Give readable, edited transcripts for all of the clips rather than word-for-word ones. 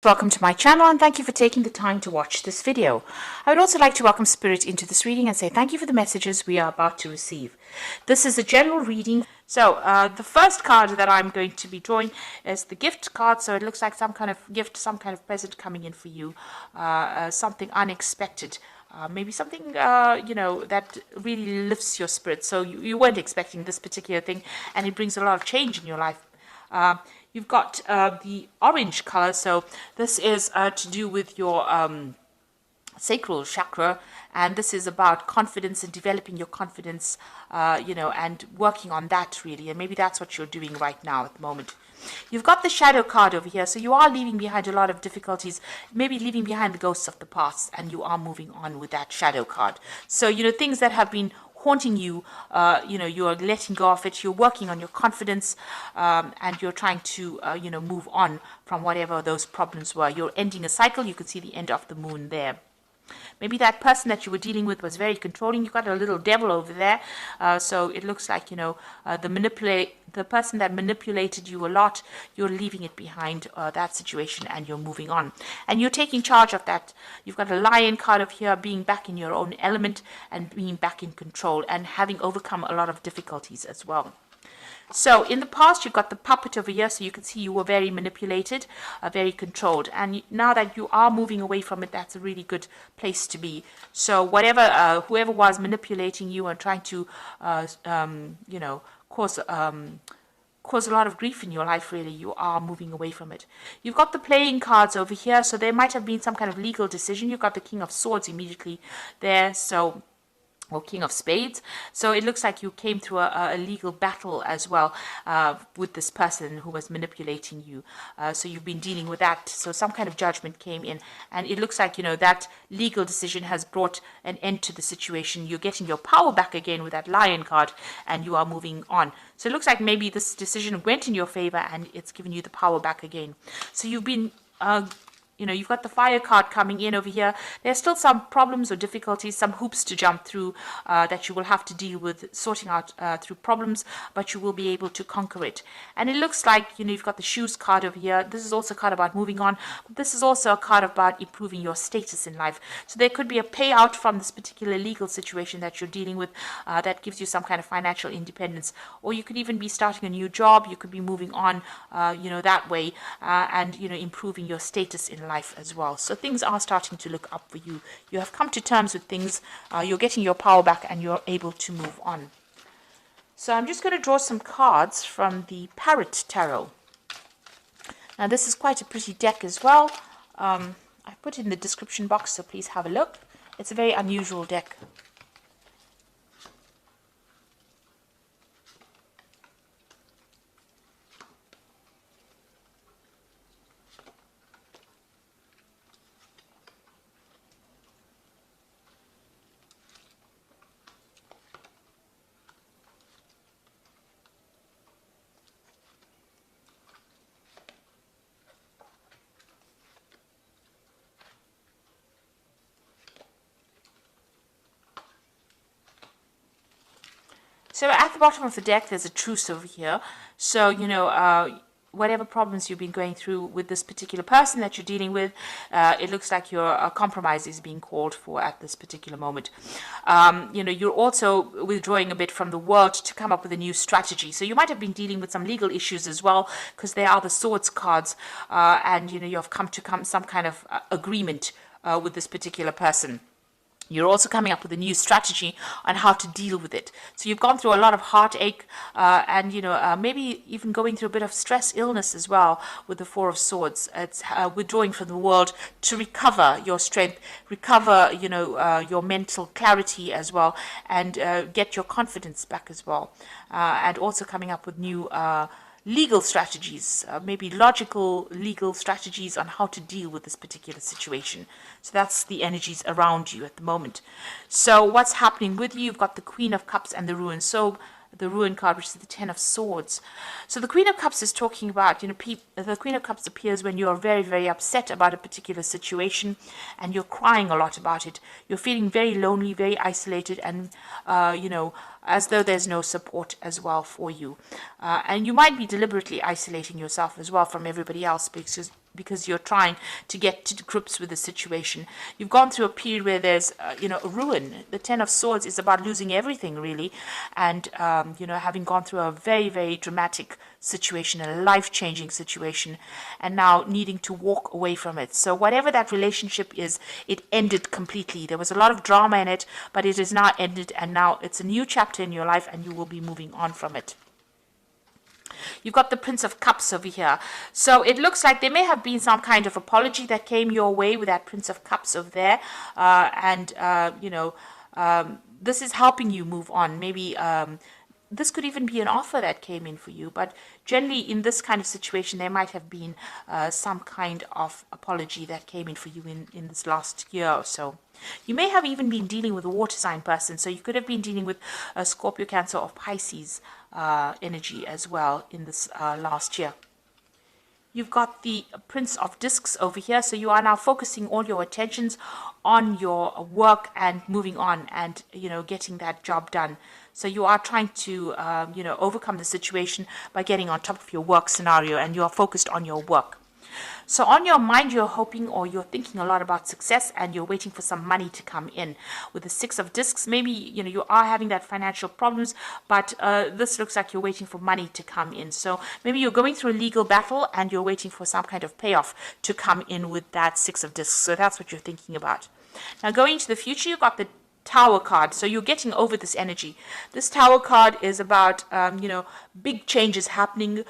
Welcome to my channel and thank you for taking the time to watch this video. I would also like to welcome Spirit into this reading and say thank you for the messages we are about to receive. This is a general reading. So the first card that I'm going to be drawing is the gift card. So it looks like some kind of gift, some kind of present coming in for you, something unexpected. Maybe something, that really lifts your spirit. So you weren't expecting this particular thing and it brings a lot of change in your life. You've got the orange color, so this is to do with your sacral chakra, and this is about confidence and developing your confidence, and working on that really, and maybe that's what you're doing right now at the moment. You've got the shadow card over here, so you are leaving behind a lot of difficulties, maybe leaving behind the ghosts of the past, and you are moving on with that shadow card. So, things that have been haunting you, you are letting go of it, you're working on your confidence, and you're trying to, move on from whatever those problems were. You're ending a cycle. You can see the end of the moon there. Maybe that person that you were dealing with was very controlling. You got a little devil over there. So it looks like, the person that manipulated you a lot, you're leaving it behind, that situation, and you're moving on. And you're taking charge of that. You've got a lion card of here, being back in your own element and being back in control and having overcome a lot of difficulties as well. So in the past, you've got the puppet over here, so you can see you were very manipulated, very controlled. And now that you are moving away from it, that's a really good place to be. So whoever was manipulating you and trying to, cause a lot of grief in your life, really, you are moving away from it. You've got the playing cards over here, so there might have been some kind of legal decision. You've got the King of Swords immediately there, or King of Spades. So it looks like you came through a legal battle as well with this person who was manipulating you. So you've been dealing with that. So some kind of judgment came in. And it looks like, that legal decision has brought an end to the situation. You're getting your power back again with that lion card and you are moving on. So it looks like maybe this decision went in your favor and it's given you the power back again. So you've been you've got the fire card coming in over here. There's still some problems or difficulties, some hoops to jump through that you will have to deal with, sorting out through problems, but you will be able to conquer it. And it looks like, you've got the shoes card over here. This is also a card about moving on. But this is also a card about improving your status in life. So there could be a payout from this particular legal situation that you're dealing with that gives you some kind of financial independence. Or you could even be starting a new job. You could be moving on, that way, and, improving your status in life as well. So things are starting to look up for you. You have come to terms with things. You're getting your power back and you're able to move on. So I'm just going to draw some cards from the Parrot Tarot. Now this is quite a pretty deck as well. I put it in the description box, so please have a look. It's a very unusual deck. So at the bottom of the deck, there's a truce over here. So, whatever problems you've been going through with this particular person that you're dealing with, it looks like your compromise is being called for at this particular moment. You're also withdrawing a bit from the world to come up with a new strategy. So you might have been dealing with some legal issues as well, because they are the swords cards, and, you've come to some kind of agreement with this particular person. You're also coming up with a new strategy on how to deal with it. So you've gone through a lot of heartache and, maybe even going through a bit of stress, illness as well with the Four of Swords. It's withdrawing from the world to recover your strength, recover, your mental clarity as well, and get your confidence back as well. And also coming up with new legal strategies, maybe logical legal strategies on how to deal with this particular situation. So that's the energies around you at the moment. So what's happening with you? You've got the Queen of Cups and the Ruin. So the Ruin card, which is the Ten of Swords. So the Queen of Cups is talking about, the Queen of Cups appears when you're very, very upset about a particular situation and you're crying a lot about it. You're feeling very lonely, very isolated, and, as though there's no support as well for you. And you might be deliberately isolating yourself as well from everybody else because you're trying to get to grips with the situation. You've gone through a period where there's, a ruin. The Ten of Swords is about losing everything, really, and, having gone through a very, very dramatic situation, a life-changing situation, and now needing to walk away from it. So whatever that relationship is, it ended completely. There was a lot of drama in it, but it is now ended, and now it's a new chapter in your life, and you will be moving on from it. You've got the Prince of Cups over here. So it looks like there may have been some kind of apology that came your way with that Prince of Cups over there. This is helping you move on. Maybe this could even be an offer that came in for you. But generally, in this kind of situation, there might have been some kind of apology that came in for you in this last year or so. You may have even been dealing with a water sign person. So you could have been dealing with a Scorpio, Cancer, or Pisces energy as well in this last year. You've got the Prince of Discs over here. So you are now focusing all your attentions on your work and moving on and, getting that job done. So you are trying to, overcome the situation by getting on top of your work scenario, and you are focused on your work. So on your mind, you're hoping or you're thinking a lot about success, and you're waiting for some money to come in. With the Six of Discs, maybe, you are having that financial problems, but this looks like you're waiting for money to come in. So maybe you're going through a legal battle and you're waiting for some kind of payoff to come in with that Six of Discs. So that's what you're thinking about. Now going into the future, you've got the Tower card. So you're getting over this energy. This Tower card is about, big changes happening,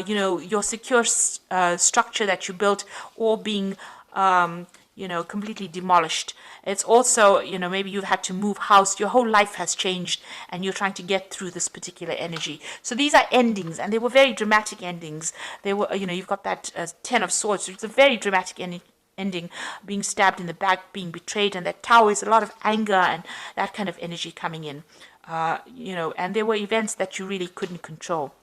your secure structure that you built or being, completely demolished. It's also, maybe you've had to move house. Your whole life has changed and you're trying to get through this particular energy. So these are endings, and they were very dramatic endings. They were, you've got that Ten of Swords. So it's a very dramatic ending, being stabbed in the back, being betrayed, and that Tower is a lot of anger and that kind of energy coming in, and there were events that you really couldn't control.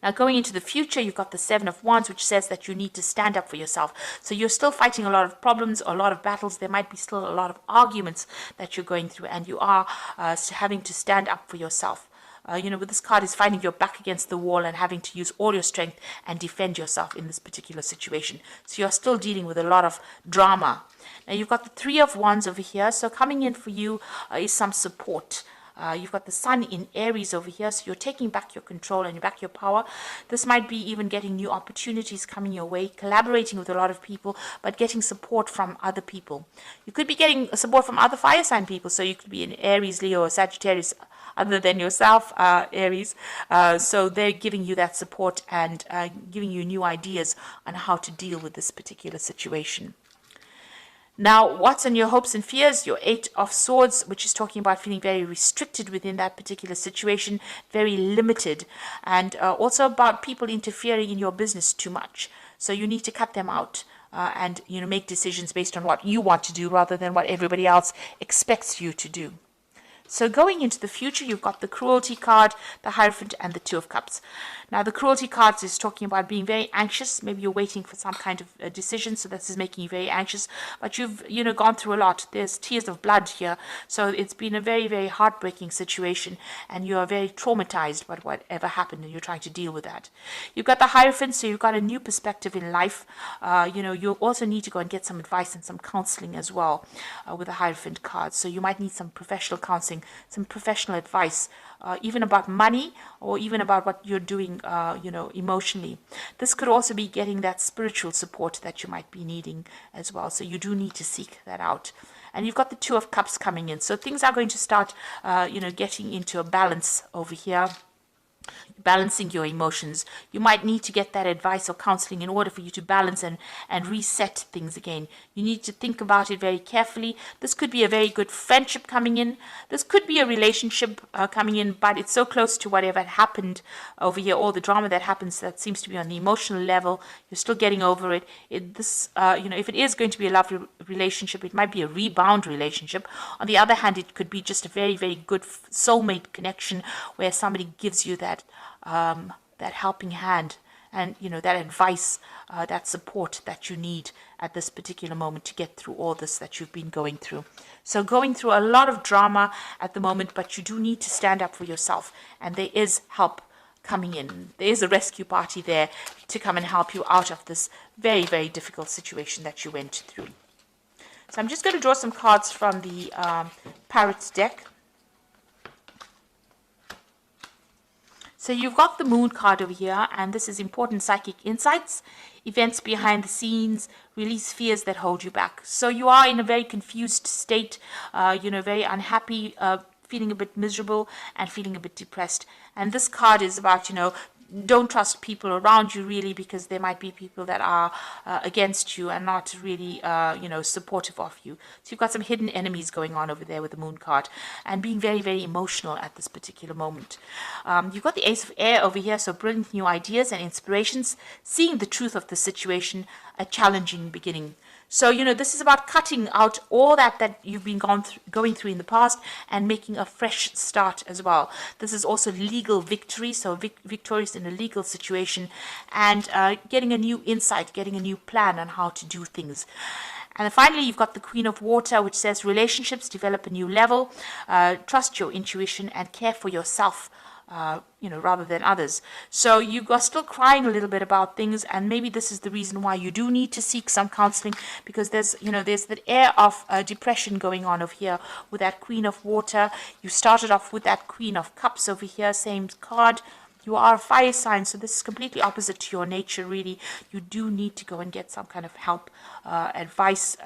Now going into the future, you've got the Seven of Wands, which says that you need to stand up for yourself. So you're still fighting a lot of problems, a lot of battles. There might be still a lot of arguments that you're going through, and you are having to stand up for yourself. With this card is finding your back against the wall and having to use all your strength and defend yourself in this particular situation. So you're still dealing with a lot of drama. Now you've got the Three of Wands over here. So coming in for you is some support. You've got the Sun in Aries over here, so you're taking back your control and back your power. This might be even getting new opportunities coming your way, collaborating with a lot of people, but getting support from other people. You could be getting support from other fire sign people, so you could be in Aries, Leo, or Sagittarius, other than yourself, Aries. So they're giving you that support and giving you new ideas on how to deal with this particular situation. Now, what's on your hopes and fears? Your Eight of Swords, which is talking about feeling very restricted within that particular situation, very limited, and also about people interfering in your business too much. So you need to cut them out and make decisions based on what you want to do rather than what everybody else expects you to do. So going into the future, you've got the Cruelty card, the Hierophant, and the Two of Cups. Now, the Cruelty card is talking about being very anxious. Maybe you're waiting for some kind of decision, so this is making you very anxious. But you've, gone through a lot. There's tears of blood here. So it's been a very, very heartbreaking situation, and you are very traumatized by whatever happened, and you're trying to deal with that. You've got the Hierophant, so you've got a new perspective in life. You also need to go and get some advice and some counseling as well with the Hierophant card. So you might need some professional counseling, some professional advice, even about money or even about what you're doing, emotionally. This could also be getting that spiritual support that you might be needing as well. So you do need to seek that out. And you've got the Two of Cups coming in. So things are going to start, getting into a balance over here. Balancing your emotions. You might need to get that advice or counseling in order for you to balance and reset things again. You need to think about it very carefully. This could be a very good friendship coming in. This could be a relationship coming in, but it's so close to whatever happened over here, all the drama that happens that seems to be on the emotional level. You're still getting over it. If it is going to be a lovely relationship, it might be a rebound relationship. On the other hand, it could be just a very, very good soulmate connection where somebody gives you that helping hand and that advice, that support that you need at this particular moment to get through all this that you've been going through. So going through a lot of drama at the moment, but you do need to stand up for yourself, and there is help coming in. There's a rescue party there to come and help you out of this very, very difficult situation that you went through. So I'm just going to draw some cards from the Parrots deck. So you've got the Moon card over here, and this is important psychic insights, events behind the scenes, release fears that hold you back. So you are in a very confused state, very unhappy, feeling a bit miserable and feeling a bit depressed. And this card is about, don't trust people around you really, because there might be people that are against you and not really, supportive of you. So you've got some hidden enemies going on over there with the Moon card and being very, very emotional at this particular moment. You've got the Ace of Air over here, so brilliant new ideas and inspirations, seeing the truth of the situation, a challenging beginning. So, this is about cutting out all that you've been going through in the past and making a fresh start as well. This is also legal victory, so victorious in a legal situation, and getting a new insight, getting a new plan on how to do things. And then finally, you've got the Queen of Water, which says relationships develop a new level, trust your intuition and care for yourself, rather than others. So you are still crying a little bit about things, and maybe this is the reason why you do need to seek some counseling, because there's that air of depression going on over here with that Queen of Water. You started off with that Queen of Cups over here, same card. You are a fire sign, so this is completely opposite to your nature, really. You do need to go and get some kind of help, advice,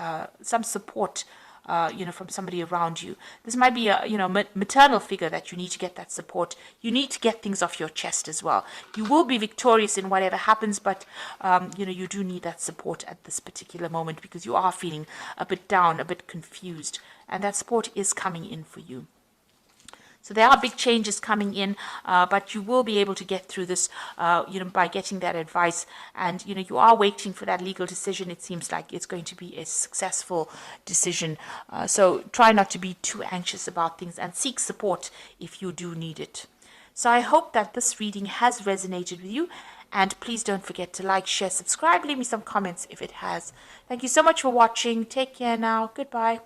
some support, from somebody around you. This might be a, maternal figure that you need to get that support. You need to get things off your chest as well. You will be victorious in whatever happens, but, you do need that support at this particular moment, because you are feeling a bit down, a bit confused, and that support is coming in for you. So there are big changes coming in, but you will be able to get through this, by getting that advice. And, you are waiting for that legal decision. It seems like it's going to be a successful decision. So try not to be too anxious about things and seek support if you do need it. So I hope that this reading has resonated with you. And please don't forget to like, share, subscribe, leave me some comments if it has. Thank you so much for watching. Take care now. Goodbye.